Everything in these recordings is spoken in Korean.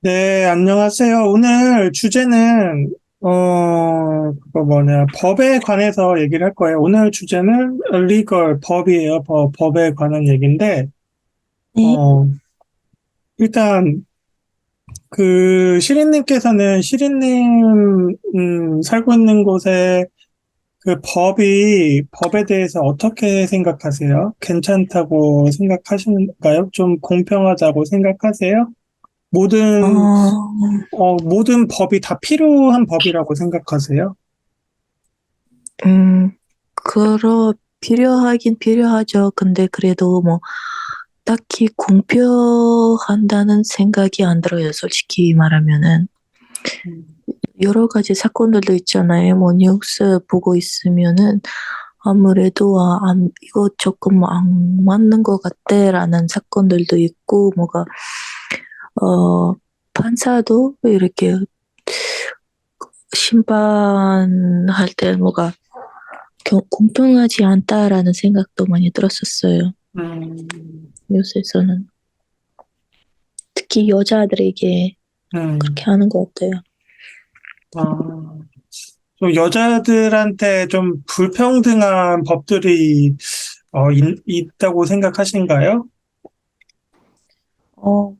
네, 안녕하세요. 오늘 주제는, 법에 관해서 얘기를 할 거예요. 오늘 주제는 legal, 법이에요. 법에 관한 얘기인데, 네. 어, 일단, 시린님께서는 살고 있는 곳에 법에 대해서 어떻게 생각하세요? 괜찮다고 생각하시는가요? 좀 공평하다고 생각하세요? 모든 어, 모든 법이 다 필요한 법이라고 생각하세요? 음, 필요하긴 필요하죠. 근데 그래도 뭐, 딱히 공평한다는 생각이 안 들어요. 솔직히 말하면은. 음, 여러 가지 사건들도 있잖아요. 뭐, 뉴스 보고 있으면은, 아무래도, 이거 조금 안 맞는 것 같대라는 사건들도 있고, 어, 판사도 이렇게 심판할 때 공평하지 않다라는 생각도 많이 들었었어요. 음, 뉴스에서는. 특히 여자들에게 그렇게 음, 하는 것 같아요. 아, 좀 여자들한테 좀 불평등한 법들이 있다고 생각하신가요? 어,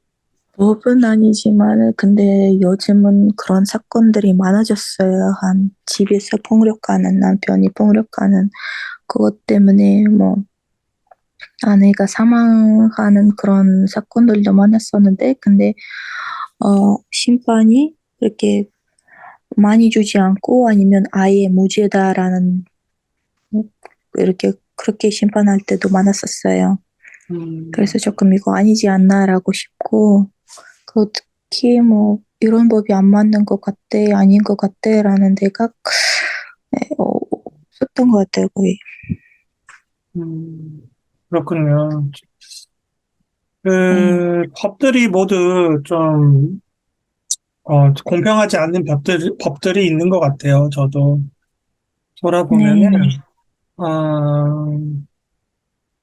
법은 아니지만, 근데 요즘은 그런 사건들이 많아졌어요. 한 집에서 폭력하는 남편이 폭력하는 그것 때문에 아내가 사망하는 그런 사건들도 많았었는데, 근데, 심판이 이렇게 많이 주지 않고 아니면 아예 무죄다라는 이렇게 그렇게 심판할 때도 많았었어요. 그래서 음, 조금 이거 아니지 않나라고 싶고, 특히 이런 법이 안 맞는 것 같대, 아닌 것 같대라는 데가 없었던 것 같아요, 거의. 그렇군요. 네. 법들이 모두 좀, 공평하지 않는 법들이 있는 것 같아요. 저도 돌아보면은, 네. 어,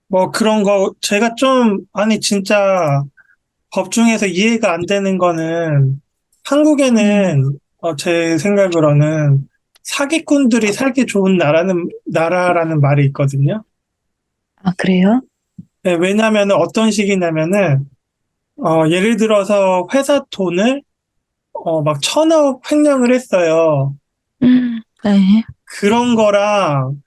뭐 그런 거, 제가 좀, 아니, 진짜, 법 중에서 이해가 안 되는 거는 네. 한국에는 제 생각으로는 사기꾼들이 살기 좋은 나라라는 말이 있거든요. 아, 그래요? 네, 왜냐하면 어떤 식이냐면은 예를 들어서 회사 돈을 막 1,000억 횡령을 했어요. 네. 그런 거랑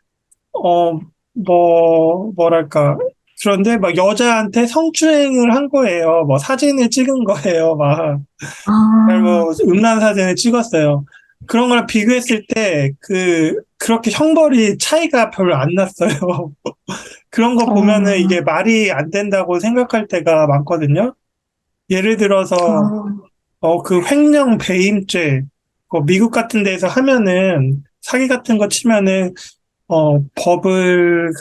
뭐랄까. 그런데 막 여자한테 성추행을 한 거예요. 뭐 사진을 찍은 거예요. 막. 아, 뭐 음란 사진을 찍었어요. 그런 거랑 비교했을 때 그렇게 형벌이 차이가 별로 안 났어요. 그런 거 보면은 어, 이게 말이 안 된다고 생각할 때가 많거든요. 예를 들어서 어, 그 횡령 배임죄 미국 같은 데서 하면은 사기 같은 거 치면은 법을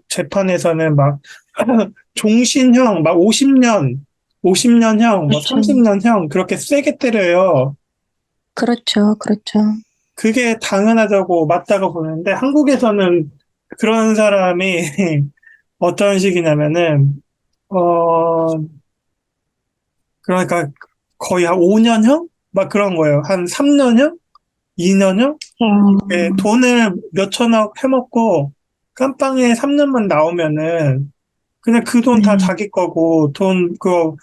재판에서는 막 종신형 막 50년형 뭐 그렇죠. 30년형 그렇게 세게 때려요. 그렇죠. 그렇죠. 그게 당연하다고 맞다고 보는데 한국에서는 그런 사람이 어떤 식이냐면은 어 그러니까 거의 한 5년형 막 그런 거예요. 한 3년형, 2년형 어, 돈을 몇 천억 해먹고 깜빵에 3년만 나오면은 그냥 그 돈 다 네. 자기 거고 돈 그거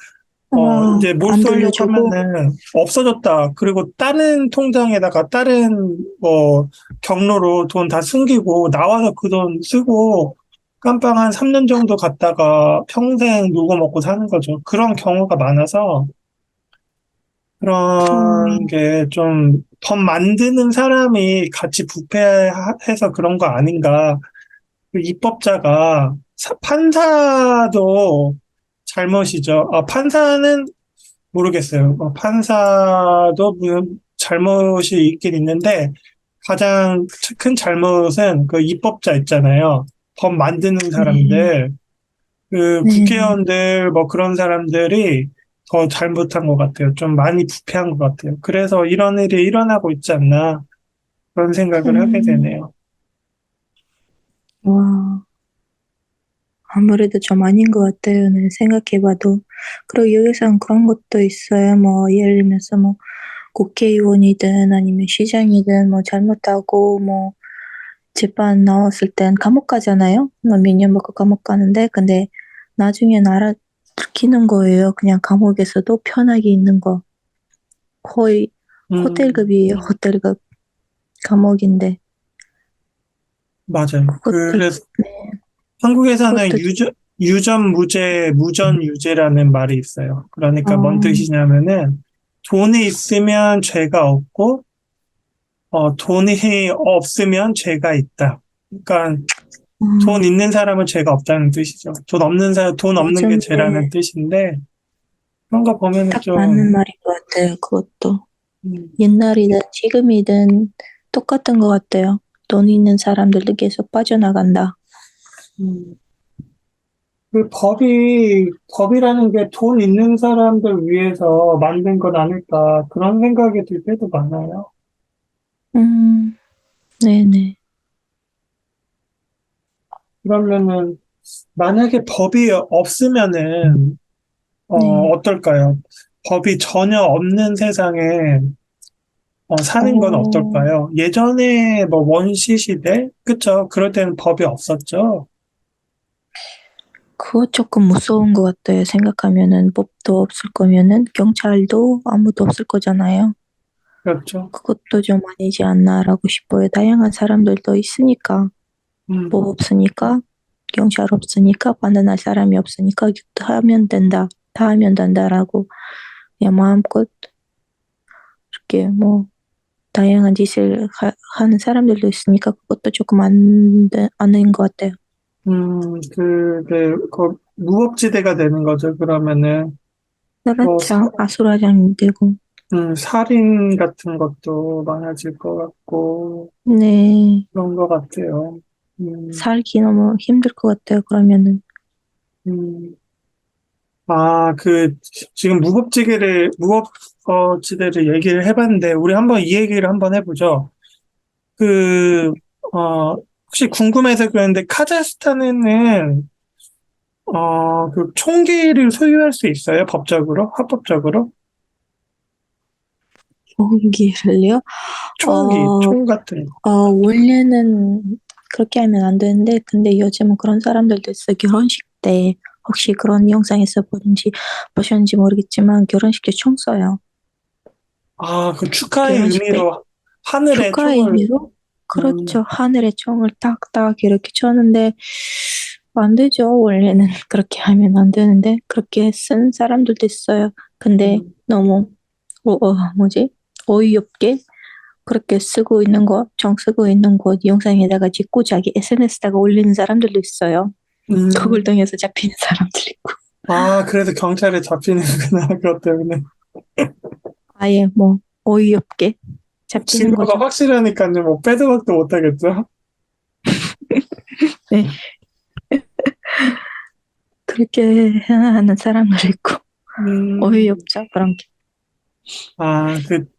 이제 못 안 쏠려고 돌려주고, 하면은 없어졌다. 그리고 다른 통장에다가 다른 경로로 돈 다 숨기고 나와서 그 돈 쓰고 깜빵 한 3년 정도 갔다가 평생 놀고 먹고 사는 거죠. 그런 경우가 많아서 그런 어, 게 좀 법 만드는 사람이 같이 부패해서 그런 거 아닌가. 그 입법자가 판사도 잘못이죠. 판사는 모르겠어요. 판사도 물론 잘못이 있긴 있는데 가장 큰 잘못은 그 입법자 있잖아요. 법 만드는 네. 사람들, 그 네. 국회의원들 뭐 그런 사람들이 더 잘못한 것 같아요. 좀 많이 부패한 것 같아요. 그래서 이런 일이 일어나고 있지 않나 그런 생각을 하게 음, 되네요. 와. 아무래도 좀 아닌 것 같아요. 네, 생각해봐도. 그리고 여기서는 그런 것도 있어요. 뭐, 예를 들면서 뭐, 국회의원이든 아니면 시장이든 뭐, 잘못하고 뭐, 재판 나왔을 땐 감옥 가잖아요. 뭐, 몇 년 먹고 감옥 가는데, 근데 나중엔 알아들키는 거예요. 그냥 감옥에서도 편하게 있는 거. 거의 음, 호텔급이에요. 호텔급. 감옥인데. 맞아요. 그것도, 그래서 네, 한국에서는 그것도, 유전 무죄, 무전 유죄라는 말이 있어요. 그러니까 뭔 어, 뜻이냐면은 돈이 있으면 죄가 없고, 돈이 없으면 죄가 있다. 그러니까 돈 음, 있는 사람은 죄가 없다는 뜻이죠. 돈 없는 게 죄라는 요즘에 뜻인데, 그런 거 보면은 딱 맞는 좀, 말인 것 같아요. 그것도. 음, 옛날이든 지금이든 똑같은 것 같아요. 돈 있는 사람들도 계속 빠져나간다. 음. 법이라는 게 돈 있는 사람들 위해서 만든 것 아닐까, 그런 생각이 들 때도 많아요. 음, 네네. 그러면은, 만약에 법이 없으면은, 네. 어떨까요? 법이 전혀 없는 세상에, 사는 건 어, 어떨까요? 예전에 뭐 원시 시대? 그쵸? 그럴 때는 법이 없었죠? 그거 조금 무서운 것 같아요. 생각하면은 법도 없을 거면은 경찰도 아무도 없을 거잖아요. 그렇죠? 그것도 좀 아니지 않나라고 싶어요. 다양한 사람들도 있으니까 법 음, 없으니까 경찰 없으니까 판단할 사람이 없으니까 다 하면 된다. 다 하면 된다라고 그냥 마음껏 이렇게 뭐 다양한 짓을 하는 사람들도 있으니까 그것도 조금 아닌 것 같아요. 무법지대가 되는 거죠. 그러면은, 뭐, 그렇죠. 아수라장이 되고. 살인 같은 것도 많아질 것 같고, 네. 그런 것 같아요. 음, 살기 너무 힘들 것 같아요. 그러면은. 음. 지금 무법지대를 얘기를 해봤는데, 우리 한번 이 얘기를 한번 해보죠. 그, 혹시 궁금해서 그러는데, 카자흐스탄에는, 총기를 소유할 수 있어요? 법적으로? 합법적으로? 보기를요? 어, 총 같은 거. 원래는 그렇게 하면 안 되는데, 근데 요즘은 그런 사람들도 있어. 결혼식 때, 혹시 그런 영상에서 보셨는지 모르겠지만, 결혼식 때 총 써요. 그 축하의 결혼식 때 의미로 하늘에 축하의 총을, 의미로? 음, 그렇죠. 하늘에 총을 딱딱 이렇게 쳤는데, 안 되죠. 원래는 그렇게 하면 안 되는데, 그렇게 쓴 사람들도 있어요. 근데 음, 너무, 뭐지? 어이없게 그렇게 쓰고 있는 거, 정 쓰고 있는 거 영상에다가 찍고 자기 SNS에다가 올리는 사람들도 있어요. 그걸 음. 통해서 잡히는 사람들 있고. 그래서 경찰에 잡히는구나, 그것 때문에. 아예 뭐, 어이없게 잡히는 증거가 거죠. 확실하니까요, 뭐, 빼도 박도 못하겠죠? 네. 그렇게 하는 사람들 있고. 음, 어이없죠. 그런 게.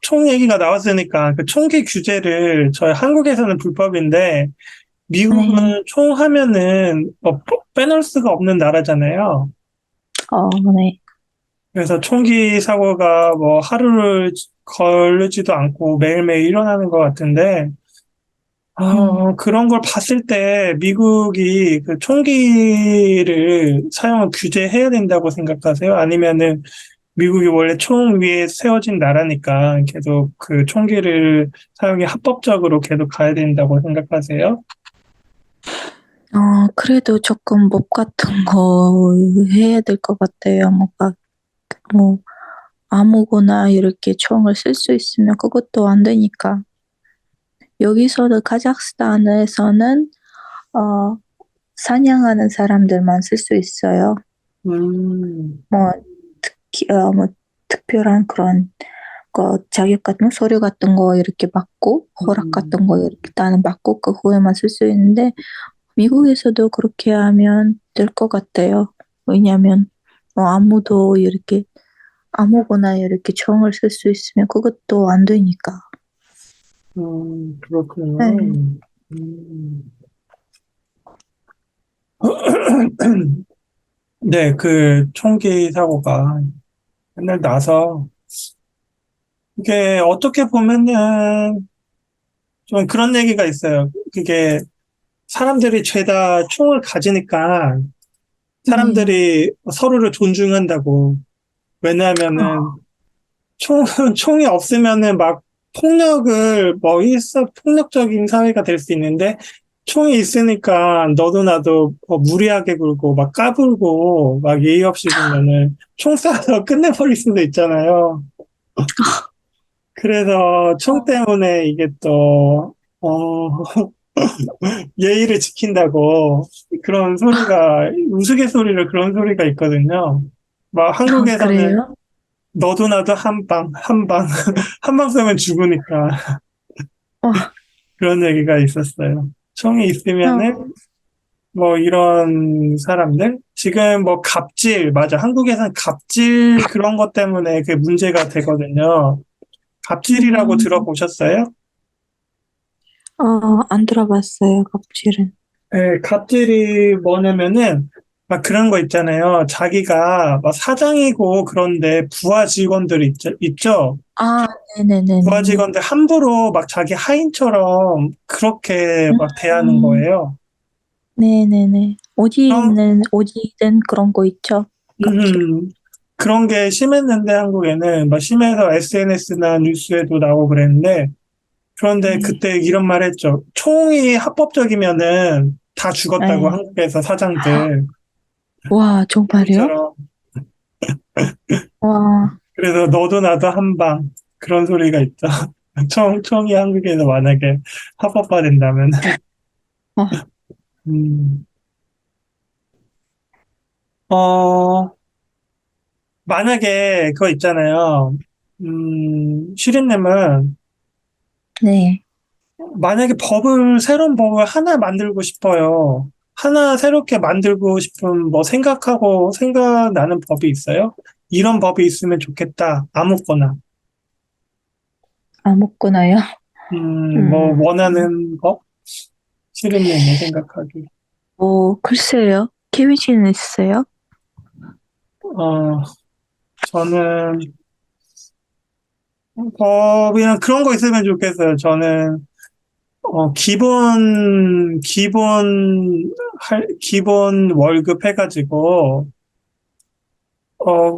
총 얘기가 나왔으니까, 그 총기 규제를, 저희 한국에서는 불법인데, 네. 미국은 총 하면은, 빼놓을 수가 없는 나라잖아요. 네. 그래서 총기 사고가 뭐, 하루를 걸리지도 않고 매일매일 일어나는 것 같은데, 그런 걸 봤을 때 미국이 그 총기를 사용을 규제해야 된다고 생각하세요? 아니면은 미국이 원래 총 위에 세워진 나라니까 계속 그 총기를 사용이 합법적으로 계속 가야 된다고 생각하세요? 그래도 조금 법 같은 거 해야 될 것 같아요. 뭔가, 뭐, 아무거나 이렇게 총을 쓸 수 있으면 그것도 안 되니까. 여기서는 카자흐스탄에서는 어, 사냥하는 사람들만 쓸 수 있어요. 음, 뭐, 뭐, 특별한 그런 거, 자격 같은 거, 서류 같은 거 이렇게 받고, 허락 같은 음, 거 이렇게 나는 받고, 그 후에만 쓸 수 있는데, 미국에서도 그렇게 하면 될 것 같아요. 왜냐면, 아무도 이렇게, 아무거나 이렇게 총을 쓸 수 있으면 그것도 안 되니까. 그렇군요. 네. 음, 네, 그 총기 사고가 맨날 나서 이게 어떻게 보면은 좀 그런 얘기가 있어요. 그게 사람들이 죄다 총을 가지니까 네. 사람들이 서로를 존중한다고. 왜냐하면은 아, 총이 없으면은 막 폭력을 뭐 폭력적인 사회가 될 수 있는데 총이 있으니까 너도 나도 무리하게 굴고 막 까불고 막 예의 없이 굴면은 총 쏴서 끝내버릴 수도 있잖아요. 그래서 총 때문에 이게 또, 예의를 지킨다고 그런 소리가, 우스갯소리로 그런 소리가 있거든요. 막 한국에서는 그래요? 너도 나도 한 방, 한 방, 한 방 쏘면 죽으니까 와, 그런 얘기가 있었어요. 총이 있으면은 어, 뭐 이런 사람들? 지금 뭐 갑질, 맞아. 한국에서는 갑질 그런 것 때문에 그 문제가 되거든요. 갑질이라고 음, 들어보셨어요? 안 들어봤어요, 갑질은. 네, 갑질이 뭐냐면은, 막 그런 거 있잖아요. 자기가 막 사장이고 그런데 부하 직원들 있죠? 아, 부하 네네네네네. 직원들 함부로 막 자기 하인처럼 그렇게 음, 막 대하는 거예요. 네네네. 그런, 어디든 그런 거 있죠. 갑질. 그런 게 심했는데 한국에는 막 심해서 SNS나 뉴스에도 나오고 그랬는데, 그런데 네. 그때 이런 말 했죠. 총이 합법적이면은 다 죽었다고 네. 한국에서 사장들. 와, 정말요? 미국처럼. 와, 그래서 너도 나도 한 방. 그런 소리가 있죠. 총이 한국에서 만약에 합법화된다면. 어, 음, 어, 만약에 그거 있잖아요. 슈린님은 네. 만약에 새로운 법을 하나 만들고 싶어요. 하나 새롭게 만들고 싶은 뭐 생각나는 법이 있어요? 이런 법이 있으면 좋겠다. 아무거나. 아무거나요? 뭐 음, 원하는 법? 슈린님이 생각하기. 글쎄요. 계획은 있어요? 어, 저는 그냥 그런 거 있으면 좋겠어요. 저는, 기본 월급 해가지고,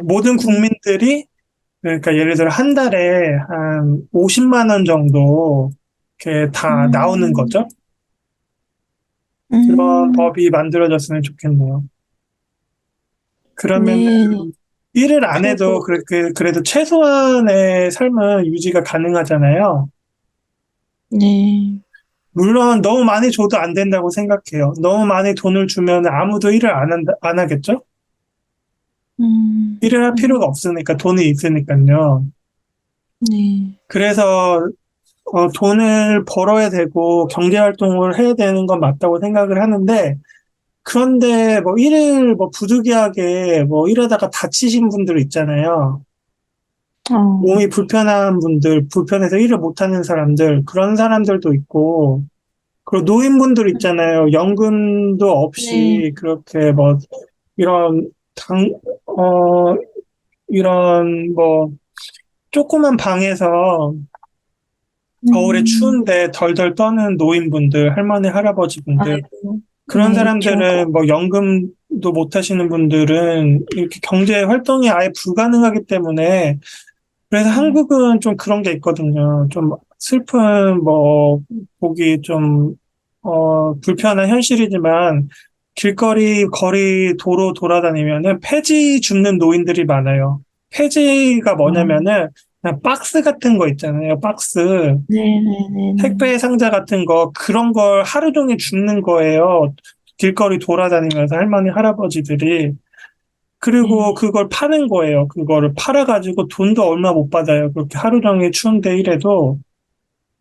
모든 국민들이, 그러니까 예를 들어 한 달에 한 50만 원 정도, 이렇게 다 나오는 음, 거죠. 그런 음, 법이 만들어졌으면 좋겠네요. 그러면 네. 일을 안 해도 최고. 그래도 최소한의 삶은 유지가 가능하잖아요. 네. 물론 너무 많이 줘도 안 된다고 생각해요. 너무 많이 돈을 주면 아무도 일을 안 하겠죠? 음, 일을 할 필요가 없으니까 돈이 있으니까요. 네. 그래서 돈을 벌어야 되고 경제 활동을 해야 되는 건 맞다고 생각을 하는데 그런데 뭐 일을 뭐 부득이하게 뭐 일하다가 다치신 분들 있잖아요. 어, 몸이 불편한 분들, 불편해서 일을 못하는 사람들, 그런 사람들도 있고, 그리고 노인분들 있잖아요. 연금도 네. 없이 그렇게 뭐 이런 당, 어, 이런 뭐 조그만 방에서 겨울에 음, 추운데 덜덜 떠는 노인분들, 할머니, 할아버지분들, 아이고. 그런 네, 있죠. 사람들은 뭐 연금도 못 하시는 분들은 이렇게 경제 활동이 아예 불가능하기 때문에 그래서 네. 한국은 좀 그런 게 있거든요. 좀 슬픈 뭐 보기 좀 불편한 현실이지만 거리, 도로 돌아다니면은 폐지 줍는 노인들이 많아요. 폐지가 어, 뭐냐면은 그냥 박스 같은 거 있잖아요. 박스. 네네네네. 택배 상자 같은 거, 그런 걸 하루 종일 줍는 거예요. 길거리 돌아다니면서 할머니, 할아버지들이. 그리고 네. 그걸 파는 거예요. 그거를 팔아가지고 돈도 얼마 못 받아요. 그렇게 하루 종일 추운데 일해도,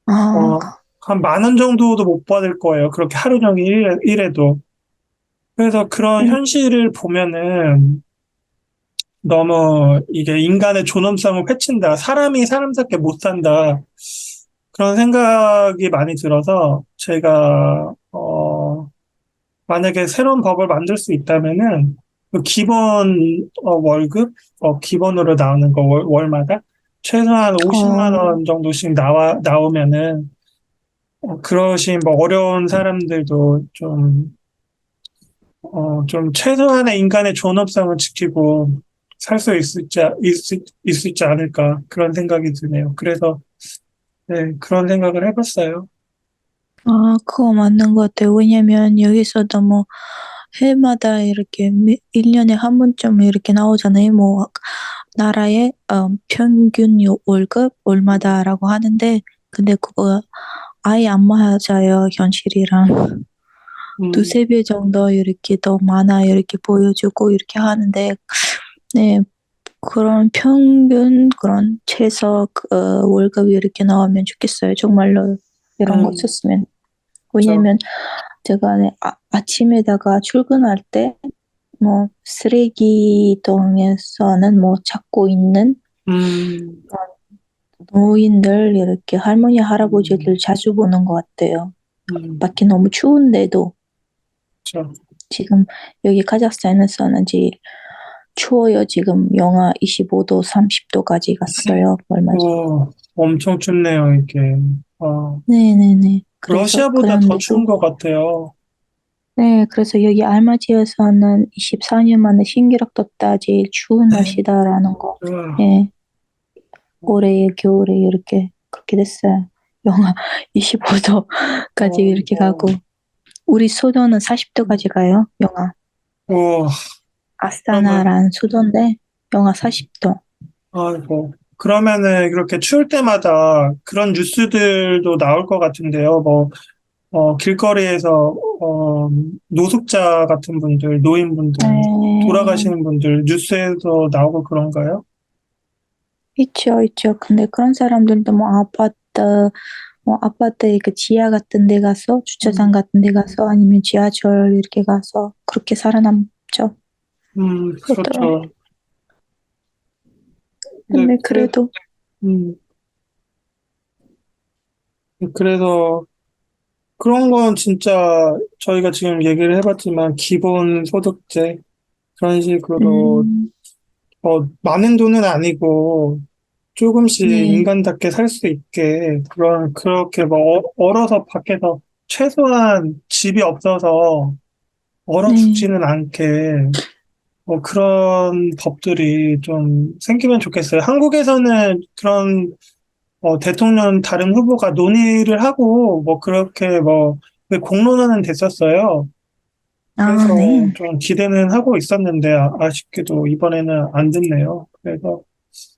어, 아, 한 10,000원 정도도 못 받을 거예요. 그렇게 하루 종일 일해도. 그래서 그런 음, 현실을 보면은 너무 이게 인간의 존엄성을 해친다. 사람이 사람답게 못 산다. 그런 생각이 많이 들어서 제가, 만약에 새로운 법을 만들 수 있다면은 그 기본 월급 기본으로 나오는 거 월마다 최소한 50만 어, 원 정도씩 나오면은 그러신 뭐 어려운 사람들도 좀 최소한의 인간의 존엄성을 지키고 살 수 있을지 않을까 그런 생각이 드네요. 그래서 네, 그런 생각을 해봤어요. 그거 맞는 것 같아요. 왜냐면 여기서도 뭐 해마다 이렇게 1년에 한 번쯤 이렇게 나오잖아요. 뭐 나라의 평균 월급 얼마다라고 하는데 근데 그거 아예 안 맞아요, 현실이랑. 음, 두세 배 정도 이렇게 더 많아 이렇게 보여주고 이렇게 하는데 네, 그런 평균 그런 최저 월급이 이렇게 나오면 좋겠어요. 정말로 이런 거 음, 있었으면. 저, 왜냐면 제가 네, 아침에다가 출근할 때 뭐 쓰레기통에서는 뭐 찾고 있는 음, 노인들 이렇게 할머니 할아버지들 음, 자주 보는 것 같아요. 음, 밖에 너무 추운데도 저, 지금 여기 카자흐스탄에서는 이제 추워요. 지금 영하 25도, 30도까지 갔어요. 얼마 전에. 엄청 춥네요, 이게. 어, 네네네. 그래서 러시아보다 더 그런데도 추운 것 같아요. 네, 그래서 여기 알마지에서는 24년 만에 신기록 떴다. 제일 추운 날씨다라는 거. 우와, 예, 올해 겨울에 이렇게 그렇게 됐어요. 영하 25도까지 어, 이렇게 가고 우리 수도는 음, 40도까지 가요. 영하. 우와, 그러면, 아스타나라는 수도인데 영하 40도. 아이고. 그러면은 이렇게 추울 때마다 그런 뉴스들도 나올 것 같은데요. 뭐, 길거리에서, 노숙자 같은 분들, 노인분들, 네, 돌아가시는 분들, 뉴스에도 나오고 그런가요? 있죠, 있죠. 근데 그런 사람들도 뭐 아파트의 그 지하 같은 데 가서, 주차장 음, 같은 데 가서, 아니면 지하철 이렇게 가서, 그렇게 살아남죠. 그렇더라고. 그렇죠. 네, 근데 그래도, 음, 그래서 그런 건 진짜 저희가 지금 얘기를 해봤지만 기본 소득제 그런 식으로 음, 많은 돈은 아니고 조금씩 네, 인간답게 살 수 있게 그렇게 뭐 얼어서 밖에서 최소한 집이 없어서 얼어 네, 죽지는 않게 그런 법들이 좀 생기면 좋겠어요. 한국에서는 그런 대통령 다른 후보가 논의를 하고 뭐 그렇게 뭐 공론화는 됐었어요. 그래서 아, 네. 좀 기대는 하고 있었는데 아쉽게도 이번에는 안 됐네요. 그래서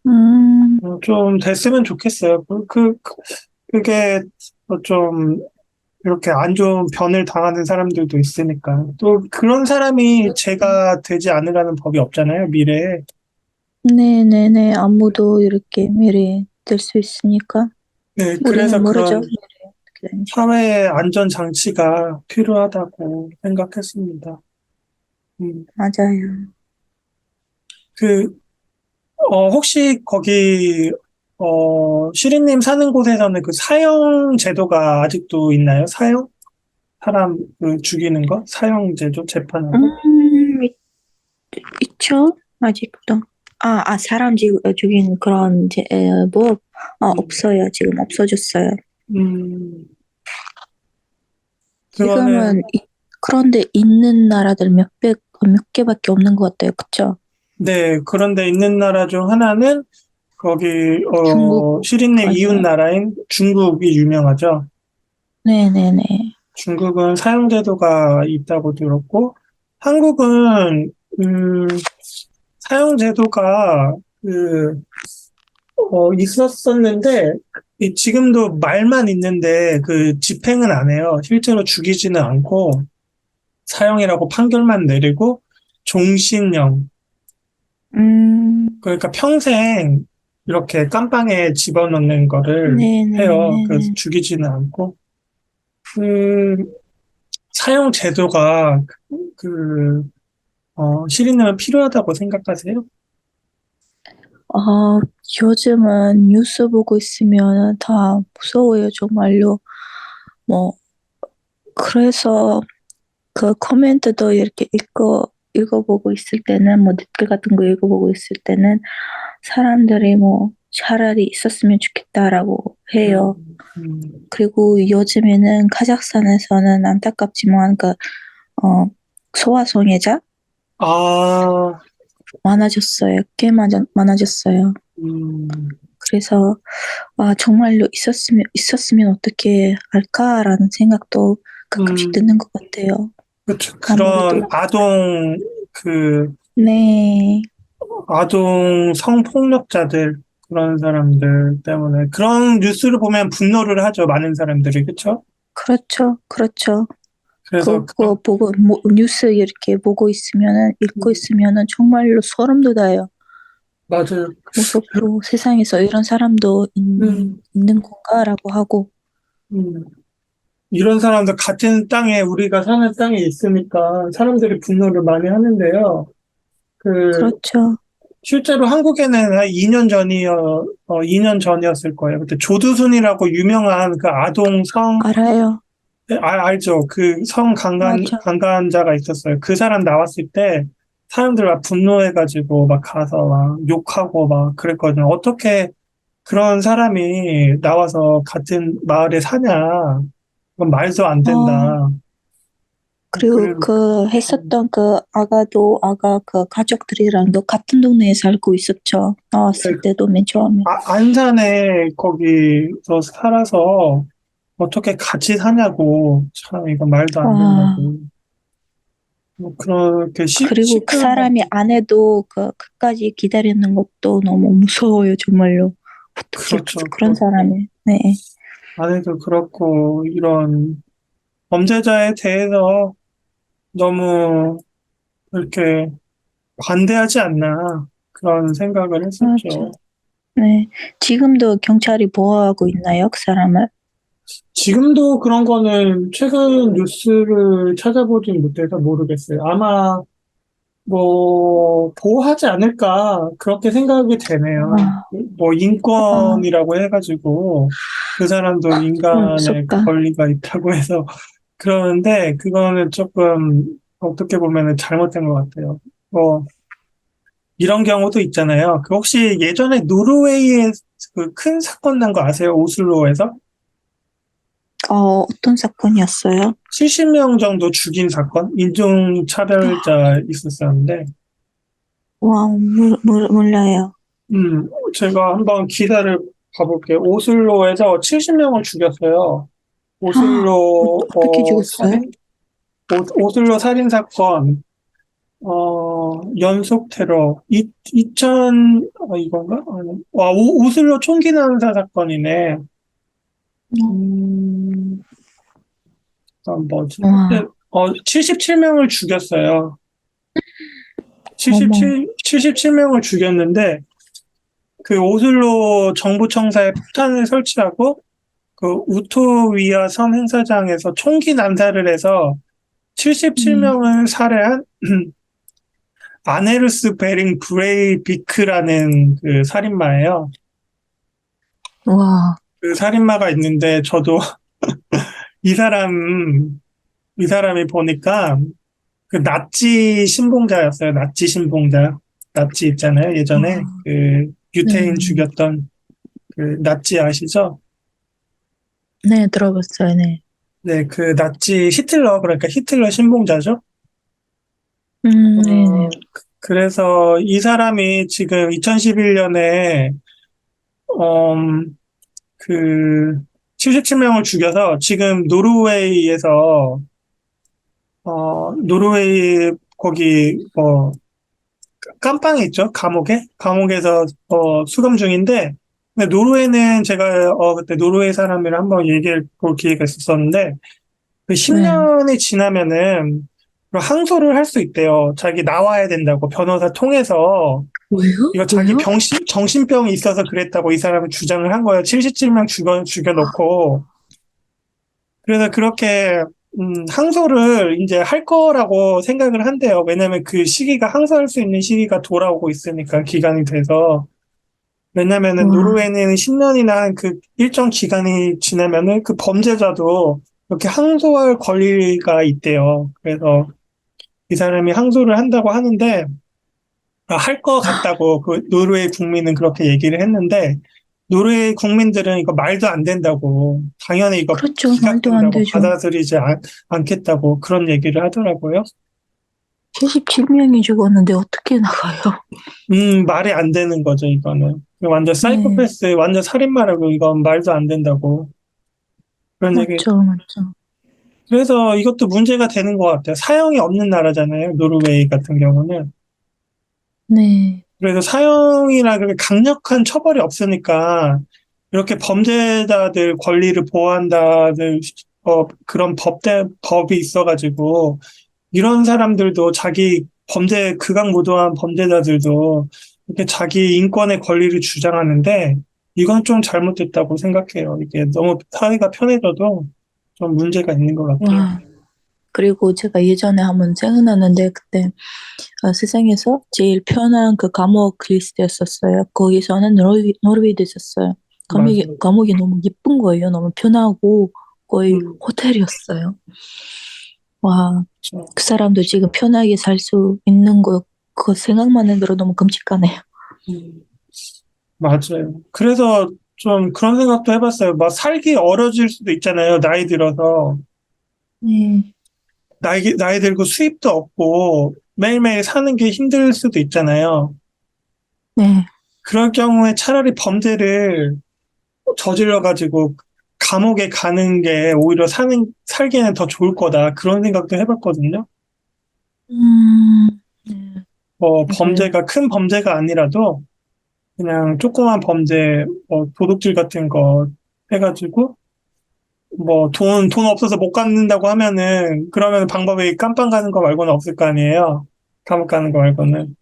음, 좀 됐으면 좋겠어요. 그게 좀 이렇게 안 좋은 변을 당하는 사람들도 있으니까 또 그런 사람이 죄가 되지 않으라는 법이 없잖아요, 미래에. 네네네. 아무도 이렇게 미래에 될 수 있으니까. 네, 우리는 그래서 모르죠. 그런 미래에 어떻게 되는지. 사회의 안전 장치가 필요하다고 생각했습니다. 음, 맞아요. 그 혹시 거기, 시리님 사는 곳에서는 그 사형 제도가 아직도 있나요? 사람 그 죽이는 거? 사형 제도 재판하고? 있, 있죠? 아직도. 사람 죽이는 그런, 뭐, 음, 없어요. 지금 없어졌어요. 음, 그거는, 지금은, 그런데 있는 나라들 몇 개밖에 없는 것 같아요. 그쵸? 네, 그런데 있는 나라 중 하나는 거기, 중국, 시리님 이웃 맞아요. 나라인 중국이 유명하죠. 네네네. 중국은 사형 제도가 있다고 들었고, 한국은, 사형 제도가 있었었는데, 지금도 말만 있는데, 집행은 안 해요. 실제로 죽이지는 않고, 사형이라고 판결만 내리고, 종신형. 그러니까 평생 이렇게 깜빵에 집어넣는 거를 해요. 그래서 네네네네. 죽이지는 않고. 그, 사형 제도가, 그, 시리님은 필요하다고 생각하세요? 아, 요즘은 뉴스 보고 있으면 다 무서워요, 정말로. 뭐, 그래서 그 코멘트도 이렇게 읽어보고 있을 때는, 뭐 댓글 같은 거 읽어보고 있을 때는 사람들이 뭐 차라리 있었으면 좋겠다라고 해요. 음, 음. 그리고 요즘에는 카자흐스탄에서는 안타깝지만 소아성애자 아, 많아졌어요. 꽤 많아졌어요. 음, 그래서 정말로 있었으면 어떻게 할까라는 생각도 가끔씩 음, 드는 것 같아요. 그쵸. 그런 아무래도 그, 네, 아동 성폭력자들, 그런 사람들 때문에, 그런 뉴스를 보면 분노를 하죠. 많은 사람들이. 그쵸? 그렇죠, 그렇죠. 그래서, 그거 보고 뉴스 이렇게 보고 있으면은 읽고 음, 있으면은 정말로 소름 돋아요. 맞아요. 무섭고 세상에서 이런 사람도 음, 있는 건가라고 하고 음. 이런 사람들 같은 땅에, 우리가 사는 땅에 있으니까 사람들이 분노를 많이 하는데요. 그, 그렇죠. 실제로 한국에는 한 2년 2년 전이었을 거예요. 그때 조두순이라고 유명한 그 아동 알아요. 알죠? 그 맞아. 강간자가 있었어요. 그 사람 나왔을 때 사람들 막 분노해가지고 막 가서 막 욕하고 막 그랬거든요. 어떻게 그런 사람이 나와서 같은 마을에 사냐? 그건 말도 안 어, 된다. 그리고 그래, 그 했었던 그 아가 그 가족들이랑도 같은 동네에 살고 있었죠. 나왔을 때도 맨 처음에. 안산에 거기서 살아서 어떻게 같이 사냐고. 참, 이거 말도 안 와, 된다고. 뭐 그렇게 그리고 그 사람이 시끌벅적. 안 해도 그까지 기다리는 것도 너무 무서워요, 정말로. 어떻게 그렇죠. 그런 사람이. 네. 아내도 그렇고, 이런 범죄자에 대해서 너무 이렇게 관대하지 않나. 그런 생각을 맞아. 했었죠. 네. 지금도 경찰이 보호하고 있나요, 그 사람을? 지금도 그런 거는 최근 뉴스를 찾아보진 못해서 모르겠어요. 아마 보호하지 않을까, 그렇게 생각이 되네요. 와, 뭐, 와, 인권이라고 해가지고, 그 사람도 와, 인간의 무섭다. 권리가 있다고 해서 그러는데, 그거는 조금, 어떻게 보면은 잘못된 것 같아요. 뭐, 이런 경우도 있잖아요. 그 혹시 예전에 노르웨이에 그 큰 사건 난 거 아세요? 오슬로에서? 어떤 사건이었어요? 70명 정도 죽인 사건? 인종차별자 있었었는데, 와, 몰라요. 제가 한번 기사를 봐볼게요. 오슬로에서 70명을 죽였어요. 오슬로, 어떻게 죽였어요? 오슬로 살인 사건, 연속 테러, 2000, 이건가? 아니, 오슬로 총기 난사 사건이네. 음, 뭐지? 와, 77명을 죽였어요. 어머, 77명을 죽였는데, 그 오슬로 정부청사에 폭탄을 설치하고, 그 우토위아 섬 행사장에서 총기 난사를 해서 음, 77명을 살해한 아네르스 베링 브레이비크라는 그 살인마예요. 와, 그 살인마가 있는데 저도 이 사람 이 사람이 보니까 그 나치 신봉자였어요. 나치 신봉자. 나치 있잖아요. 예전에 와, 그 유태인 네, 죽였던 그 나치 아시죠? 네, 들어봤어요, 네. 네, 그 나치 히틀러 그러니까 히틀러 신봉자죠. 네네. 그래서 이 사람이 지금 2011년에 그 77명을 죽여서 지금 노르웨이에서 노르웨이 거기 깜빵에 있죠. 감옥에서 수감 중인데 근데 노르웨이는 제가 그때 노르웨이 사람이랑 한번 얘기해 볼 기회가 있었었는데 그 네. 10년이 지나면은 항소를 할 수 있대요. 자기 나와야 된다고 변호사 통해서 왜요? 이거 자기 왜요? 정신병이 있어서 그랬다고 이 사람은 주장을 한 거예요. 77명 죽여놓고. 그래서 그렇게, 항소를 이제 할 거라고 생각을 한대요. 왜냐면 그 시기가, 항소할 수 있는 시기가 돌아오고 있으니까, 기간이 돼서. 왜냐면은 와, 노르웨이는 10년이나 그 일정 기간이 지나면은 그 범죄자도 이렇게 항소할 권리가 있대요. 그래서 이 사람이 항소를 한다고 하는데, 할 것 같다고 그 노르웨이 국민은 그렇게 얘기를 했는데, 노르웨이 국민들은 이거 말도 안 된다고, 당연히 이거 그렇죠. 말도 안 기각된다고 되죠. 받아들이지 않겠다고 그런 얘기를 하더라고요. 77명이 죽었는데 어떻게 나가요? 말이 안 되는 거죠, 이거는. 완전 네, 사이코패스, 완전 살인마라고 이건 말도 안 된다고. 그런 얘기. 맞죠, 맞죠. 그래서 이것도 문제가 되는 것 같아요. 사형이 없는 나라잖아요, 노르웨이 같은 경우는. 네, 그래서 사형이나 그렇게 강력한 처벌이 없으니까 이렇게 범죄자들 권리를 보호한다는 그런 법이 있어가지고 이런 사람들도 자기 극악무도한 범죄자들도 이렇게 자기 인권의 권리를 주장하는데 이건 좀 잘못됐다고 생각해요. 이게 너무 사회가 편해져도 좀 문제가 있는 것 같아요. 와. 그리고 제가 예전에 한번 생각나는데 그때 세상에서 제일 편한 그 감옥 리스트였었어요. 거기서는 노르웨이도 있었어요. 맞아요. 감옥이 너무 예쁜 거예요. 너무 편하고 거의 음, 호텔이었어요. 와, 그렇죠. 그 사람도 지금 편하게 살 수 있는 거, 그거 생각만 해도 너무 끔찍하네요. 음, 맞아요. 그래서 좀 그런 생각도 해봤어요. 막 살기 어려질 수도 있잖아요. 나이 들어서. 네, 나이 들고 수입도 없고 매일매일 사는 게 힘들 수도 있잖아요. 네. 그럴 경우에 차라리 범죄를 저질러가지고 감옥에 가는 게 오히려 살기에는 더 좋을 거다. 그런 생각도 해봤거든요. 음, 네, 뭐, 맞아요. 큰 범죄가 아니라도 그냥 조그만 범죄, 뭐, 도둑질 같은 거 해가지고, 뭐, 돈 없어서 못 갖는다고 하면은, 그러면 방법이 깜빵 가는 거 말고는 없을 거 아니에요. 감옥 가는 거 말고는.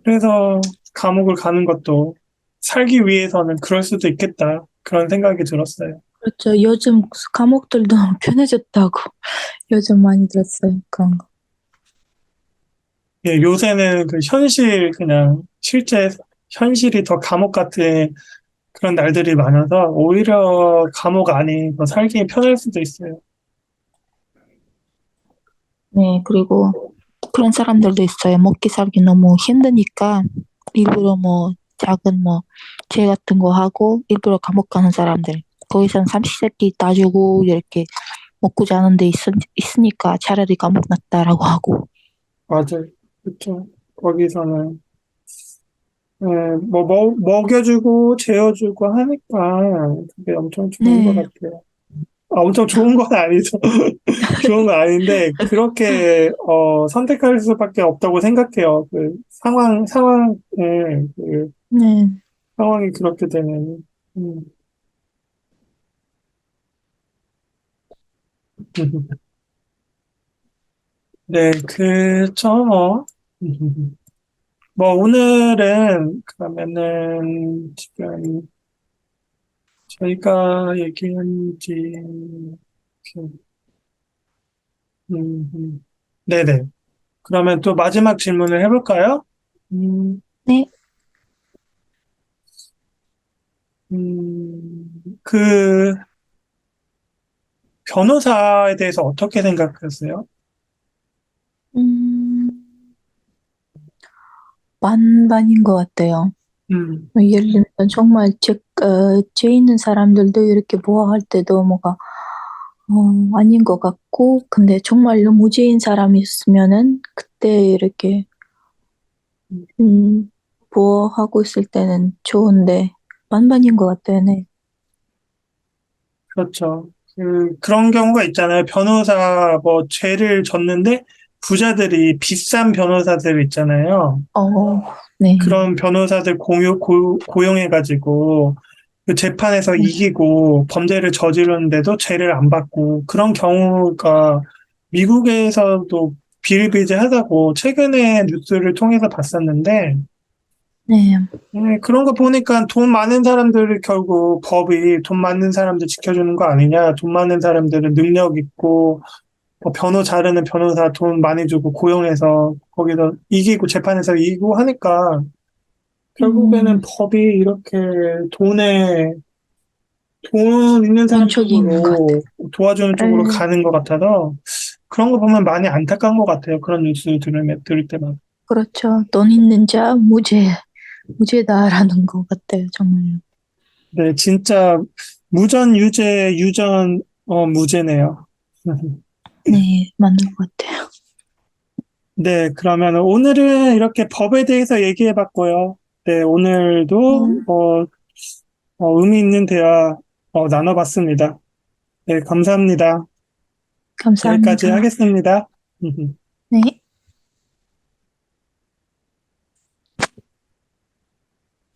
그래서 감옥을 가는 것도 살기 위해서는 그럴 수도 있겠다. 그런 생각이 들었어요. 그렇죠. 요즘 감옥들도 편해졌다고 요즘 많이 들었어요. 그런 거. 예, 요새는 실제 현실이 더 감옥 같은 그런 날들이 많아서 오히려 감옥 안이 더 살기 편할 수도 있어요. 네, 그리고 그런 사람들도 있어요. 먹기 살기 너무 힘드니까 일부러 뭐 작은 뭐 죄 같은 거 하고 일부러 감옥 가는 사람들. 거기선 삼시세끼 따주고 이렇게 먹고 자는 데 있으니까 차라리 감옥 낫다라고 하고. 맞아요. 그렇죠. 거기서는 예, 먹여주고 재워주고 하니까 그게 엄청 좋은 것 네, 같아요. 엄청 좋은 건 아니죠. 좋은 건 아닌데 그렇게 선택할 수밖에 없다고 생각해요. 그 네, 상황이 그렇게 되면 음. 네, 그쵸 뭐. 뭐 오늘은 그러면은 지금 저희가 얘기한 지 네네. 그러면 또 마지막 질문을 해볼까요? 음, 네. 그 변호사에 대해서 어떻게 생각하세요? 음, 반반인 것 같아요. 음, 뭐 예를 들면 정말 죄 있는 사람들도 이렇게 보호할 때도 뭐가 아닌 것 같고, 근데 정말로 무죄인 사람이 있으면은 그때 이렇게 음, 보호하고 있을 때는 좋은데 반반인 것 같아요. 네. 그렇죠. 그런 경우가 있잖아요. 변호사 뭐 죄를 졌는데 부자들이 비싼 변호사들 있잖아요. 어, 네. 그런 변호사들 고용해가지고 그 재판에서 네. 이기고 범죄를 저지르는데도 죄를 안 받고 그런 경우가 미국에서도 비일비재하다고 최근에 뉴스를 통해서 봤었는데 네. 그런 거 보니까 돈 많은 사람들을 결국 법이 돈 많은 사람들 지켜주는 거 아니냐. 돈 많은 사람들은 능력 있고 뭐 변호 잘하는 변호사 돈 많이 주고 고용해서 거기서 이기고 재판에서 이기고 하니까 결국에는 음, 법이 이렇게 돈에 돈 있는 사람 본척이 있는 것 같아요. 쪽으로 도와주는 쪽으로 에, 가는 것 같아서 그런 거 보면 많이 안타까운 것 같아요. 그런 뉴스 들을 때마다. 그렇죠. 돈 있는 자 무죄다라는 것 같아요, 정말요. 네, 진짜 무전 유죄, 유전 무죄네요. 네, 맞는 것 같아요. 네, 그러면 오늘은 이렇게 법에 대해서 얘기해 봤고요. 네, 오늘도 네, 의미 있는 대화 나눠봤습니다. 네, 감사합니다. 여기까지 감사합니다. 하겠습니다.